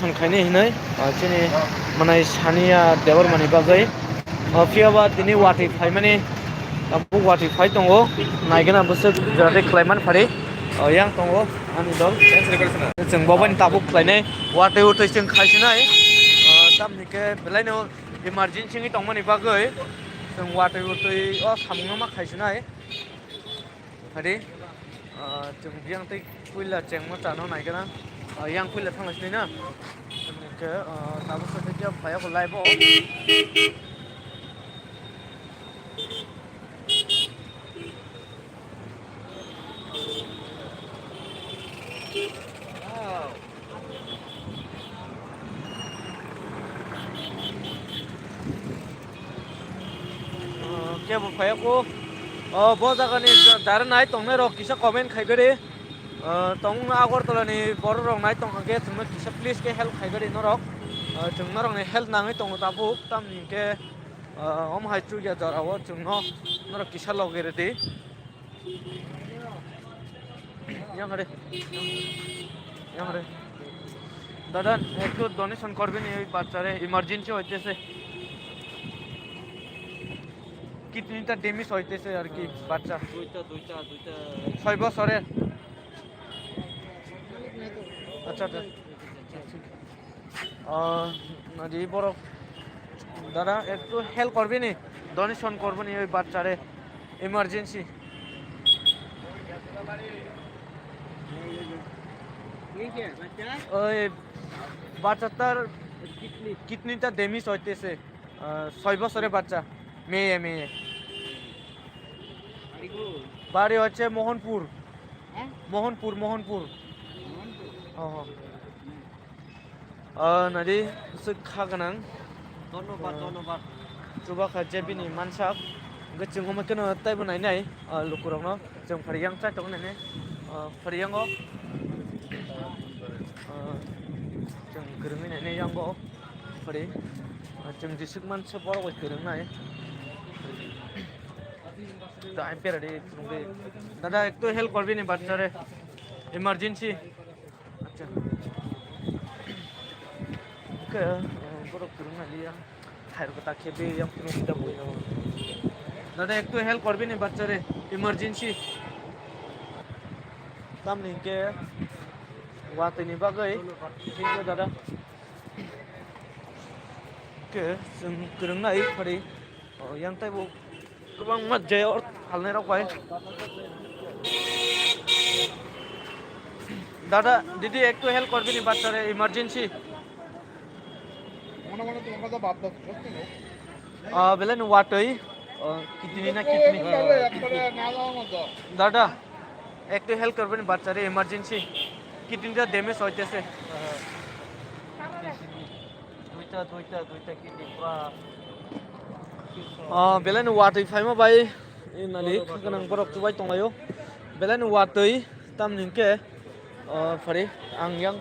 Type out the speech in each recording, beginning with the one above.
donation khaini hinai chini manai sania debar mani bagai phiaba tini wati phaimani tabu wati phai tongo naigena busuk jate klaiman phari yang tongo ani dol जों बावनि Tabuk खालायनाय वाटै उथै जों खायसिनाय दामनिके बेलायनो इमारजेन्सिनि दंमोन बागै जों वाटै उथै सामुंनो मा खायसिनाय हादि जों बियां तै कुइला चेंग मा चानो नायगोना yang kuila थांलासिनाय ना जोंनिके ताबुक सैथिया फायाखौ लाइबो केबो फायाखौ ब जागानि दारे नाय तंनाय र किसा कमेन्ट खायगरे तंग आगरतलानि बर रं नाय तंगे जोंनो किसा प्लिज के हेल्प खायगरे न रक जोंनो रंनि हेल्प नाङै तंग Tabuk तामनिके om hai chu ya dar awo chung no nor kisa logere di yang hare দাদা একটু ডোনেশন করবেন এই বাচ্চারে ইমার্জেন্সি হইতেছে কিডনিটা ড্যামেজ হইতেছে আর কি বাচ্চা দুইটা 6 বছরের আচ্ছা আচ্ছা নাজি বড় দাদা একটু হেল্প করবেন ডোনেশন করবেন এই বাচ্চারে ইমার্জেন্সি ওই বাচ্চাটার কিডনিটা ড্যামেজ হইতেছে 6 বছরের বাচ্চা মেয়ে বাড়ি হচ্ছে মোহনপুর নাদি খাগানাং ধন্যবাদ চুবা খাচ্ছে বিনি মানসাক गोचों हमायखौनो टाइम नायनाय लुकुरावनो जों फारियां ट्राइ दं नायनाय फारियाङो जों गोरोङै नायनाय यांगो फारि जों जिसुक मानसि बर' गोरोंनाय दाय पेरादि तुंगे दादा एक तो हेल्प करबी नहीं बाच्चारे इमरजेंसी अच्छा के बर' गोरोंनाय लिया हायर को ताखेबे yang punya kita boleh दादा एक तो हेल्प करबी नहीं बाच्चारे इमरजेंसी तामनि के वातैनि बागै थेंक इउ दादा के जों गोरोंनाय फारि yang टाइमाव गोबां मज्जायाव हालनाय रावखाय दादा दीदी एक तो हेल्प करबी नहीं बाच्चारे इमरजेंसी बेले नु वाटै किडनी ना किडनी दादा एक तो हेल्प करबे नहीं बाच्चारे इमरजेंसी किडनीটা ড্যামেজ হইতেছে দুইটা কিডনি পুরা बेलायनो वाटै फाइमा बाय नानि गोनां बरफ तुबाय दंलायो बेलायनो वाटै तामनिके फारि आं yang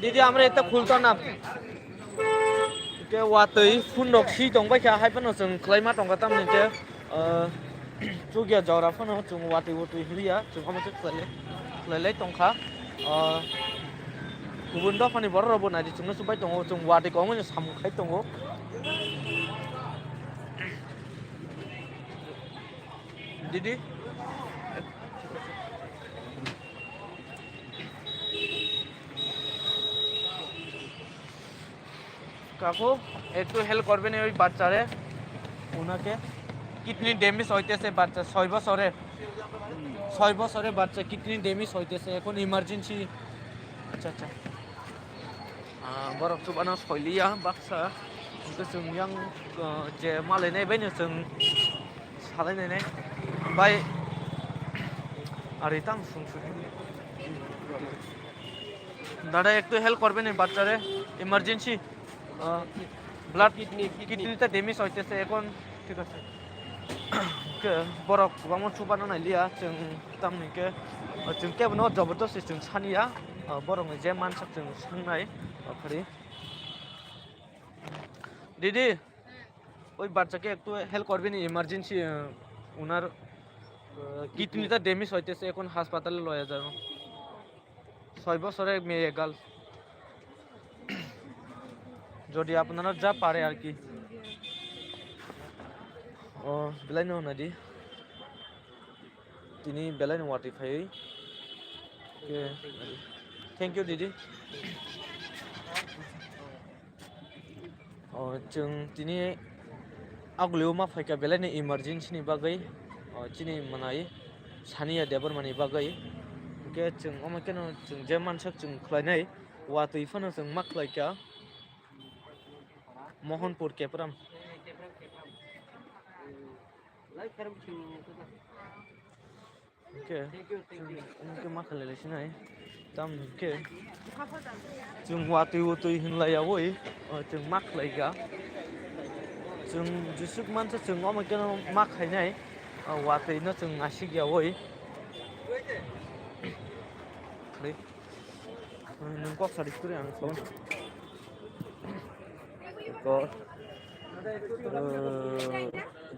दीदी আমরা এটা খুলতো না के वाटै फुनदक सि दंबाय खा हायफोनो जों क्लाइमा दंगा तामनिके जुगिया जराफोनो जों वाटै हिरिया जों हमसे क्लाइलाय दंखा गुबुन दफानि बर' रावबो नायदि जोंनो सुबाय दङ जों वाटैखौ मोने सामखाय दङ दीदी কাকু একটু হেল্প করবেন ওই বাচ্চারে ওনাকে কিডনি ড্যামেজ হইতেছে বাচ্চা 6 বছরের বাচ্চা কিডনি ড্যামেজ হইতেছে এখন ইমার্জেন্সি আচ্ছা बरफ सुबानो सयलिया बाक्सा जों yang जे मालायनाय बायनो जों सालायनाय ओमफ्राय आरो तां सुंसु दादा एक तो हेल्प करबे नहीं बाच्चारे इमार्जेंसी ब्लाड किडनिটা ড্যামেজ হইতেছে এখন ঠিক আছে बरफ गोबां सुबानो नायलिया जों तामनिके जों केबनो जबरदस्ति जों सानिया बरफनि जे मानसाक जों सांनाय फारि दीदी ওই বাচ্চাকে একটু হেল্প করবেন ইমার্জেন্সি ওনার কিডনিটা ড্যামেজ হইতেছে এখন হাসপাতালে লয়ে যাও 6 বছরের মেয়ে গার্ল যদি আপনারা যা পারে আর কি ও বেলাইনো নাদি তিনি বেলাইনো ওয়াটি ফাই ওকে থ্যাংক ইউ দিদি जों दिनै आगोलाव मा फायका बेलायनो इमारजेन्सिनि बागै दिनै मानाय सानिया देबरमानि बागै ओके जों अमाकेनो जों जे मानसिया जों खालायनाय वातैफोरनो जों मा खालायका महनपुर केपराम ओके जों मा खालायलायसिनाय दाम ओके जों वातै वातै होनलायावै जों मा खालायगा जों जिसुक मानसि जों अमाकेनो मा खायनाय वातैनो जों आसिगियावै नों कक सारिसखौ आं सावन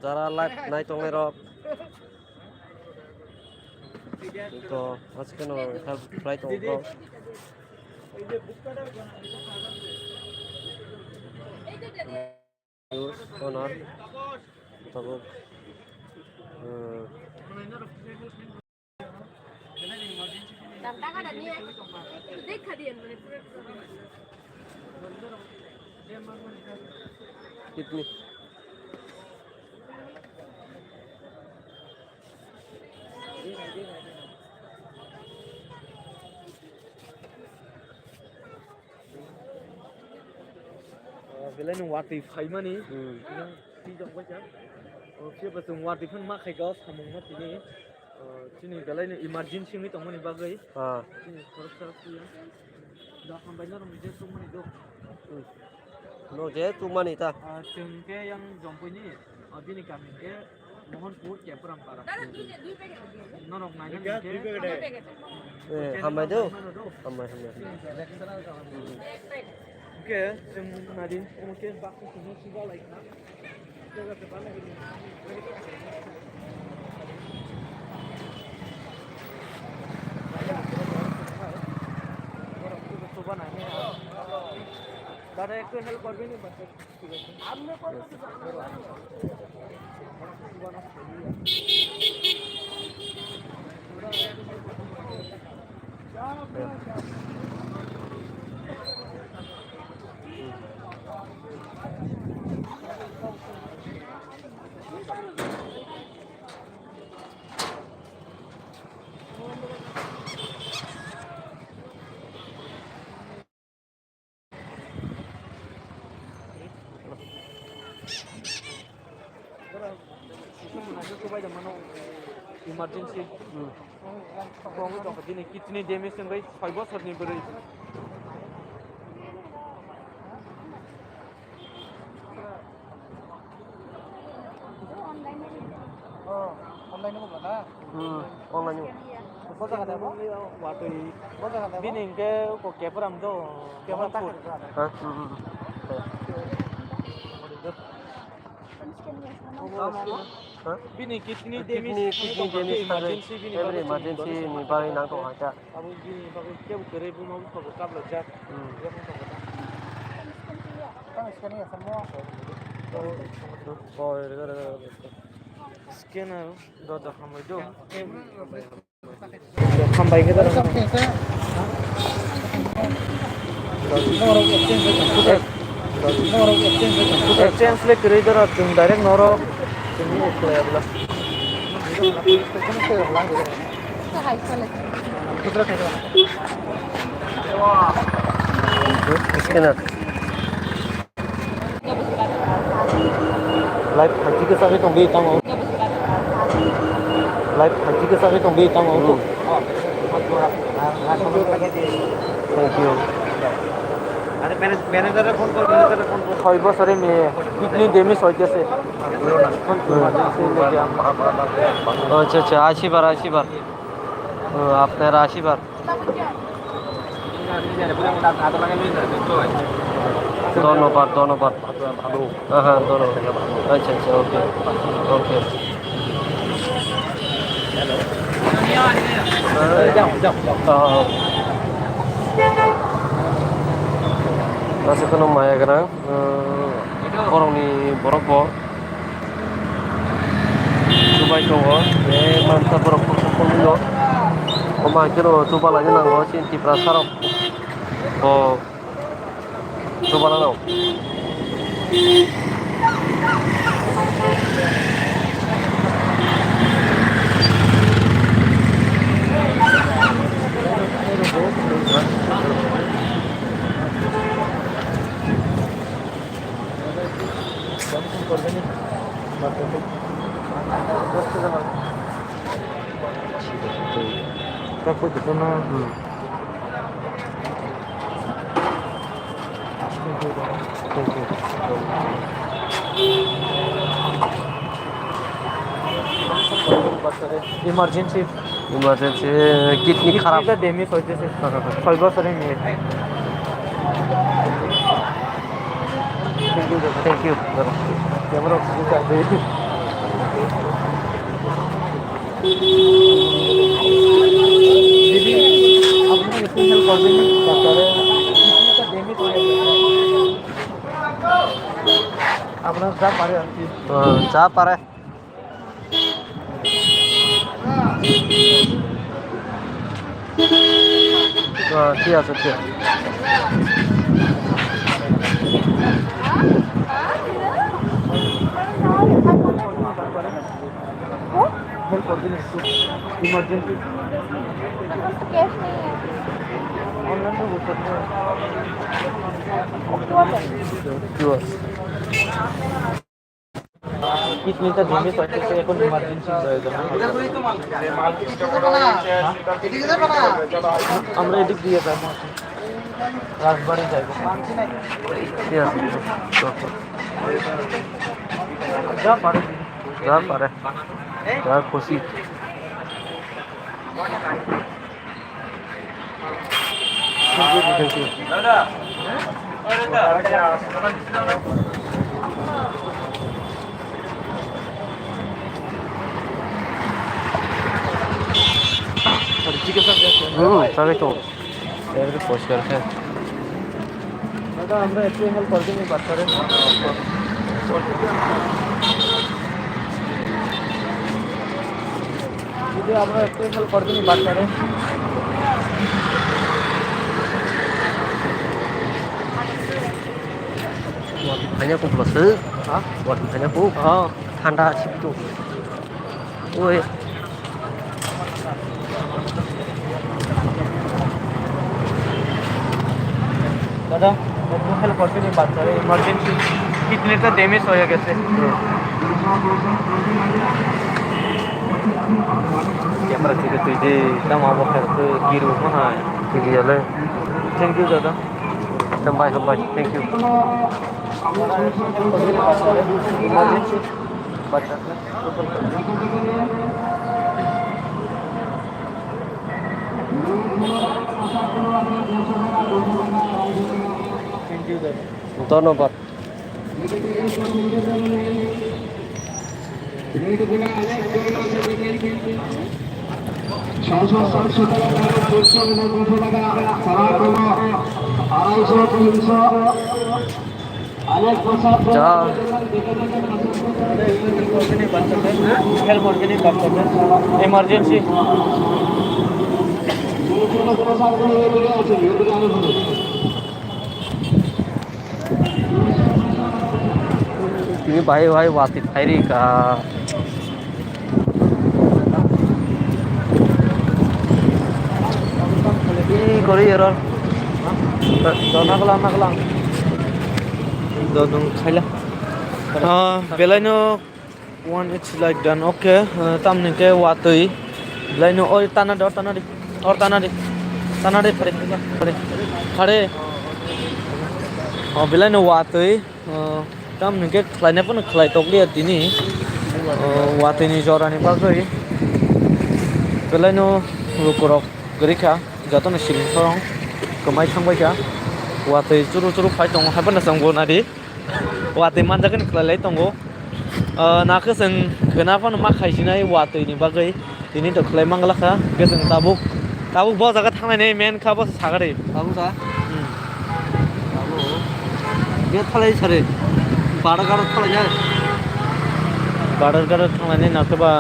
যারা লাইভ নাই তলে রক তো আজকে নো এটা ফ্লাইট তো ওনার তবে कितनी बेलायनो वातै फायमानि जों बायसा जेबो जों वातैफोर मा खायगा सामोंना दिनै बेलायनो इमारजेन्सिनि दंमोन बागै दिनै खरसा फैया दा खामबायना दं बिदि समनि दं नो जे तुमानि ता जों के yang जम्पैनि दिनै गामि के महनपुर केपराम पारा नरक नायना के हामबाय दो हामबाय ओके जों नादि ओके बाकु सुनो सुगा लायना जायगा पे बाला गनि दादा एक तो हेल्प कर भी नहीं बच्चे आपने पर इमारजेंसी गंगो दं दिनै किडनी डैमेज जोंबाय 6 बोसोरनि बोरै ऑनलाइन होगा ना ऑनलाइन बहुत जगह है वो वातै बहुत जगह है बिनि के को केपराम दो केवल तक हां बिनि किडनी इमारजेंसी नि बारै नांगौ हाजा अब बिनि बागै केउ करे बुनाव खबर काबल जा kan scan ya semua oh scanner do do hamai do hambai ke dar exchange le करे dar तुम डायरेक्ट नरो तुम ये बोला स्कैनर लाइव हाजी के साथ तो भी तंग हो लाइव हाजी के साथ तो भी तंग हो थैंक यू अरे मैनेजर फोन कर 6 বছরে মেয়ে কিডনি ড্যামেজ হইতেছে আচ্ছা আচ্ছা আসিবার আপনার আসিবার ধন্যবাদ হ্যাঁ ধন্যবাদ আচ্ছা আচ্ছা ওকে ওকে Masukkan Maya Gerang, orang ni borok Dubai Congo, mantap borok Congo. Koma kiro coba lagi nanggo sinti prasarok. Oh, coba nanggo. Takut itu na. Emergency Kidney खराब. का डैमेज होते से फाइबर सरे में Thank you. कैमरा ऑक्सीजन कर दे दीदी आपने इतनी हेल्प कर दी डॉक्टर किडनी का डैमेज हो गया अपना जा पारे आंटी जा पारे. ঠিক আছে ঠিক আছে. हेल्प कर दी इमरजेंसी कैश नहीं है ऑनलाइन तो हो सकता है कितनी का डैमेज होते से এখন ইমার্জেন্সি প্রয়োজন আমরা এদিক দিয়ে যাব রাজবাড়ি যাব ঠিক আছে. যা পারে যা পারে. যা খুশি. চিকিৎসা তাহলে তো এবারে পরিষ্কার হ্যাঁ. দাদা আমরা একটু হেল্প করে দিই বাচ্চাদের যদি আমরা একটু হেল্প করে দিই বাচ্চাদের Banyak pun plus. হ্যাঁ Buat banyak pun. হ্যাঁ Tanda sip itu. Oi. দাদা একটু হেল্প করে দিই বাচ্চাদের ইমার্জেন্সি কিডনিটা ড্যামেজ হয়ে গেছে ক্যামেরা থেকে তুই যে দাম অবস্থা গিরু মনে হয় Tinggi ya le. Thank you দাদা Sampai sampai. Thank you. Emergency বাচ্চা থ্যাংক ইউ দাদা ধন্যবাদ. যা help organic emergency ini bahaya wasit airi ka ini kori error नागला दो खाइला बेलायनो one it's like done okay tamne ke watui बेलायनो और ताना दे और ताना दे खड़े बेलायनो watui tamne ke खलायने पनि खलाय टकलिया दिनी watui जरानि बागै बेलायनो रुकरक गरिखा जातनो सिलिं सरं कमाय थांबायजा watui चुरु फाइ दङ हाबना संगो नादि watui मानजागोन खलायलाय दङ नाखो जों खोनाफानो मा खायजिनाय watui बागै दिनै दखलाय मांगलाखा गोजों दाबुक बजागा थांनानै मेन खाबो सागारै bagus ah बे थालाय सारे बारागार थालायनाय बादरगार थांनानै नाखोबा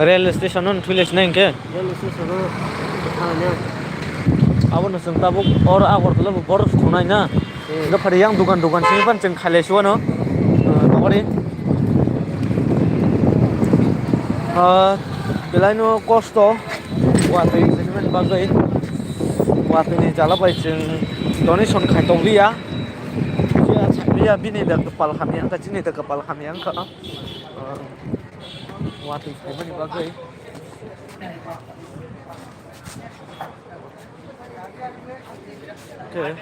रेल स्टेसनाव थुइलेसनाय इनके रेल स्टेसनाव थालायनाय अब नोंसों ताबुक और आगरखौल' बर सुथ'नाय ना दा फारि आं दुकान सिं फान जों खालायसुवानो नगरि बेलायनो खस्थ' वातै फैनो बागै वातैनि जालाबाय जों डनेसन खायथ'लिया साख्रिया बिनि दा कपाल खामियां दिनै दा कपाल खामियां वातै फैनो बागै Okay.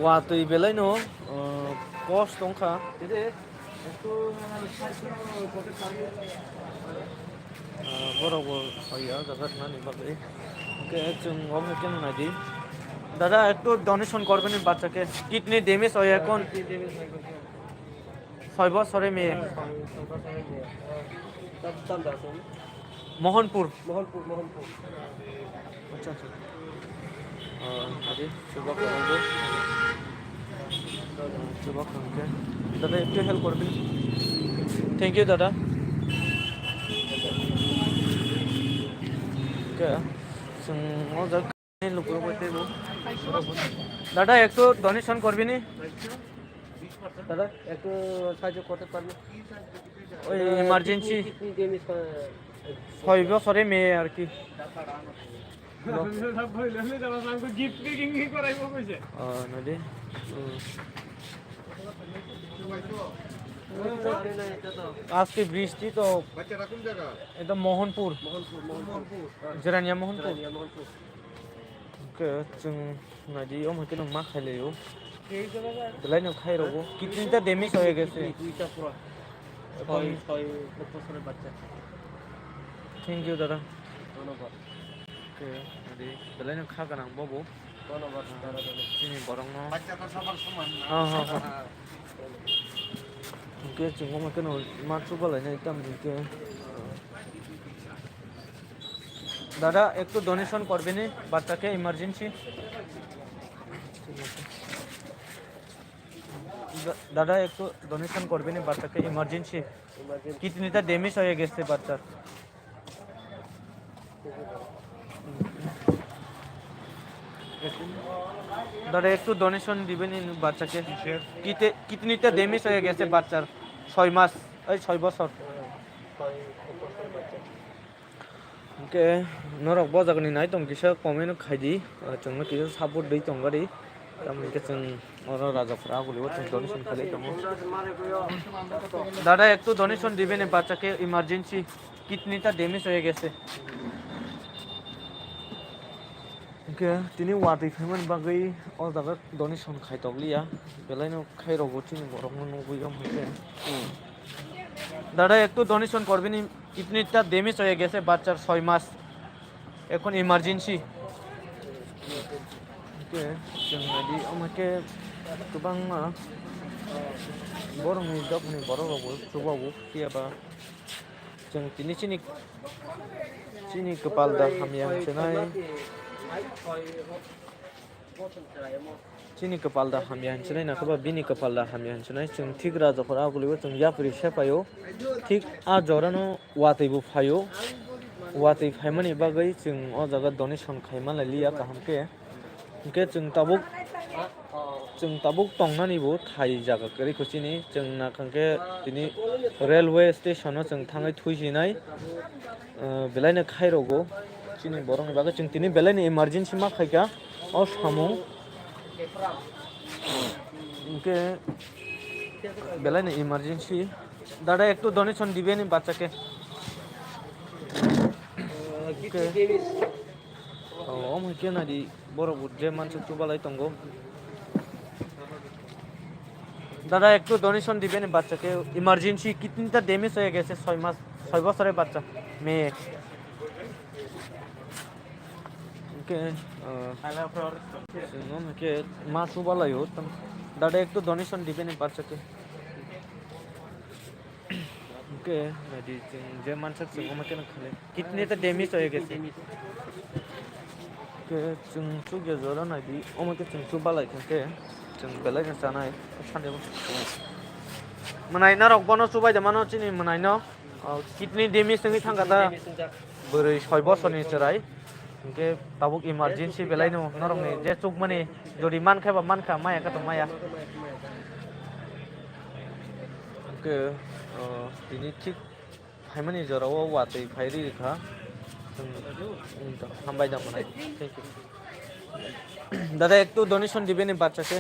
Waktu ibelai no kos dongka. Jadi itu Borobo ya jagat nani bagai. Okay, chung om ken nadi. দাদা একটু ডোনেশন করবেন বাচ্চাকে কিডনি ড্যামেজ হয় এখন 6 বছরের মেয়ে মোহনপুর আচ্ছা আচ্ছা শুভাকাঙ্ক্ষী দাদা একটু হেল্প করবেন থ্যাংক ইউ দাদা দাদা একটু ডোনেশন করবি নি দাদা একটু সাহায্য করতে পারবেন ওই ইমার্জেন্সি 6 বছরের মেয়ে আর কি নদী আজকে বৃষ্টি তো এটা মোহনপুর জেরানিয়া মোহনপুর जों नदी ओमके मा खाइलायो बेलाय नो खाइरबो कितनीटा डैमेज হয়ে গেছে দুইটা পুরো 6 বছরের বাচ্চা থ্যাংক ইউ দাদা ধন্যবাদ ওকে নদী বেলাय নো খা গানাं বাবু ধন্যবাদ দাদা চিনি বরং ন বাচ্চাটা সবার সমান ओके जों ओमके नो मा थुबालायनाय दाम दिके দাদা একটু ডোনেশন করবেন বাচ্চাকে ইমার্জেন্সি দাদা একটু ডোনেশন করবেন বাচ্চাকে ইমার্জেন্সি কিডনিটা ড্যামেজ হয়ে গেছে বাচ্চার দাদা একটু ডোনেশন দিবেন বাচ্চাকে কিডনিটা ড্যামেজ হয়ে গেছে বাচ্চার 6 মাস এই 6 বছর ओके नरक बजागनि नाय दं किसा कमेनो खायदि जोंनो किसा सापोर्ट दै दंगारि तामनि के जों और राजाफोरा आगुलिबो जों डोनेशन खालाय दङ दादा একটু ডোনেশন দিবেন বাচ্চাকে ইমার্জেন্সি কিডনিটা ড্যামেজ হয়ে গেছে ओके তিনি ওয়াটই ফেমন বাগै অল দাগা ডোনেশন খাইতগলিয়া বেলাইনো খাইরগো চিনি গরমनो नगुयो मके দাদা একটু ডোনেশন করবেন কিডনিটা ড্যামেজ হয়ে গেছে বাচ্চার 6 মাস এখন ইমার্জেন্সি ওকে जोंनादि আমাকে गोबां बर'नि जबनि बर'रावबो जबावबो फैयाबा जों दिनै चिनि कपाल दा खामियां सोनाय चिनि कपाल दा हामिया हनसनाय नाखबा बिनि कपाल दा हामिया हनसनाय जों ठीक राजाफोर आगुलिबो जों यापरि सेफायो ठीक आ जरानो वातैबो फायो वातै फायमानि बागै जों अ जागा डोनेशन खायमालाय लिया काहामके ओके जों ताबुक तंनानिबो थाय जागा करिखौ चिनि जों नाखांके दिनै रेलवे स्टेशनाव जों थाङै थुइसिनाय बेलायनो खायरगो चिनि बरंनि बागै जों दिनै बेलायनो इमार्जेन्सि मा खायगा अ सामु ओके बेलायनो इमार्जेन्सि दादा একটু ডোনেশন দিবেন বাচ্চাকে ও মকে নাদি বড় বুদ্ধে মানুষ চুবালাই তঙ্গো দাদা একটু ডোনেশন দিবেন বাচ্চাকে ইমার্জেন্সি কিডনিটা ড্যামেজ হয়ে গেছে 6 মাস 6 বছরের বাচ্চা মেয়ে ओके मके मा चुबालायो दादा একটু ডোনেশন দিবেন বাচ্চাকে ओके नादी जों जे मानसिया जों मके खाले किडनिटा डैमेज হয়ে গেছে ओके जों चुगे जरा नादी ओमके जों चुबालाय ओके जों बेलायनो जानाय सानैबो मोनाय ना रकबानो सुबाय जामानो चिनि मोनाय न किडनी डेमेज नोंनि थांगा दा बोरै 6 बছरनि चराय इनके ताबुक इमारजेंसी बेलायनो नरमनि जे चुक माने जदि मानखाबा मानखा माया का तो माया के दिनै थिक फाइमानि जराव वातै फाइरि खा हामबाय दा मोनाय थैंक यू दादा একটু ডোনেশন দিবেন বাচ্চাকে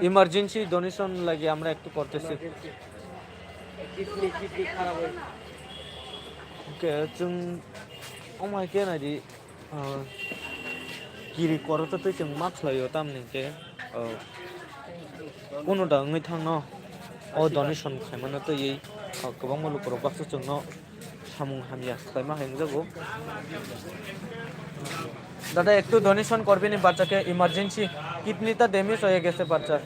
ইমার্জেন্সি ডোনেশন লাগে আমরা একটু করতেছি किडनी खराब है ओके जों अमाय के नायदि गिरि करत तो जों मा खालायो तामनि के कोनो दा ngै थांनो अ डोनेशन खायमानो तो यै गोबां मुलुगफोराव बाक्सो जोंनो सामुं हामिया खायमा हायनो जागौ दादा একটু ডোনেশন করবেন বাচ্চাকে ইমার্জেন্সি কিডনিটা ড্যামেজ হয়ে গেছে বাচ্চার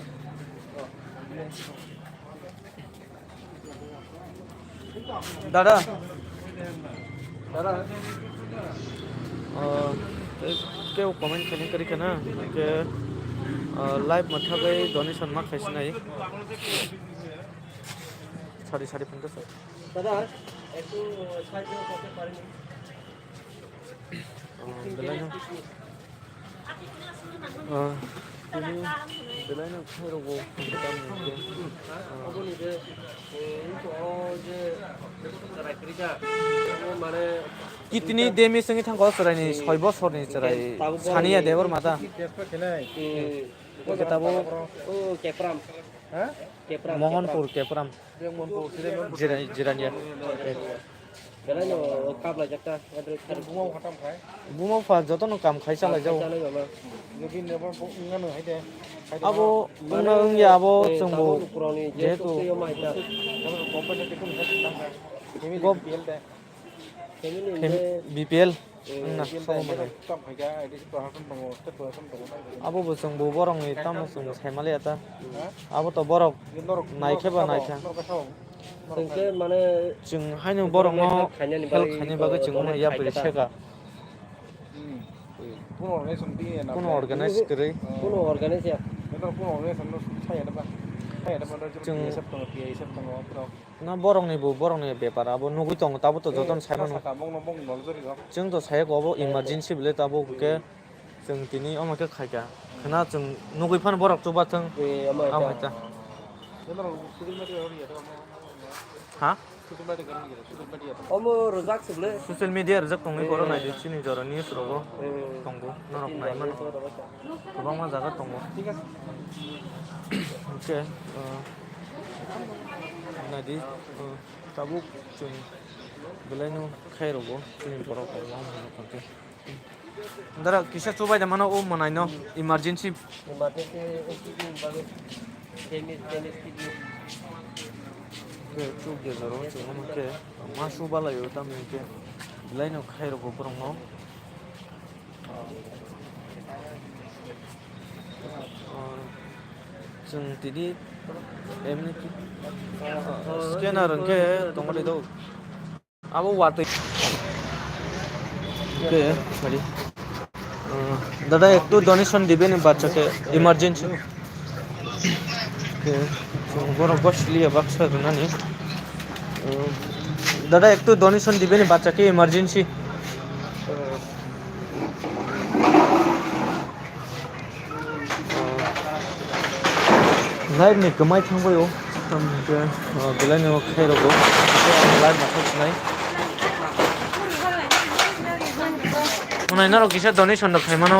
दादा दादा केव कमेंट खाने करी के ना के लाइव मथा गई डोनेशन मा खाइस नहीं सारी 50 दादा একটু সাহায্য করতে পারেন बेलायनो बेलायनो खैरगौ 어머니 이제 어제 라이크리가 माने किडनी डैमेज नोंनि थांगा सरायनि 6 बছरनि चराय सानिया देवर माता केताबो केप्राम मोहनपुर केप्राम जिरानिया बेलायनो काबला जक्ता बुङाव खाथाम खाय बुमाफा जतन काम खाइसा लायजाव नबिन नेबर बुङानो हायदे आबो उना या आबो जोंबो जेहेतु कम्पानी टिकुन हेल्थ गब दे बीपीएल ना सब माने tam khaiga idis prohasan dong state prohasan dong आबो जोंबो बरंनि तामनो जों सायमाले आता आबो तो बरक नायखेबा नायखा जोंके माने जों हायनो बरंनो हेल्थ खायनि बागै जों या बोरै सेगा पुनो अर्गनाइजेशन बि ना कोनो अर्गानाइज करै कुनो अर्गानाइज या बेटा पुनो अर्गनाइजेशन नो साया दा जों सब दङ पिए सब दङ पुरो ना बरंनि बेपार आबो नुगै दं ताबो तो जतन सायमान साका मं मं नलजरि ग जों तो सायक आबो इमारजेंसी बिले ताबो के जों दिनै अमाके खायगा खना जों नुगैफान बरक जुबा जों आमायता बेटा सुदिल मेडिया हरिया हा सुदिल मेडिया हरिया अमो रजाक सबले ससियेल मिडिया रजक दंनै बर नायदि चिनि जरा निउस रगो दंगो नरक नायमान गोबां मा जागा दङ ठीक আছে ओके नायदि ताबु जों बेलायनो खायरगो चिनि बरक मा होनो खाके दारा किसा चुबाय दा मानो ओ मनायनो इमारजेंसी मातेते किडनी बागे डेमेज किडनी के चुब गेजेरो जों के मा सुबालायो तामनि के बेलायनो खायरगो बरंनो जों दिनै एमनि स्केनार के दंबाय दं आबो वातै के सॉरी दादा একটু ডোনেশন দিবেন বাচ্চাকে ইমার্জেন্সি के जों बर बसलिया बाक्सा रनानि दादा একটু ডোনেশন দিবেন বাচ্চাকে ইমার্জেন্সি लाइव नि गमाय थांबायो ओमफ्राय बेलायनो खायरगो लाइव माथाय उनाय ना किसा डोनेशन द खायमानो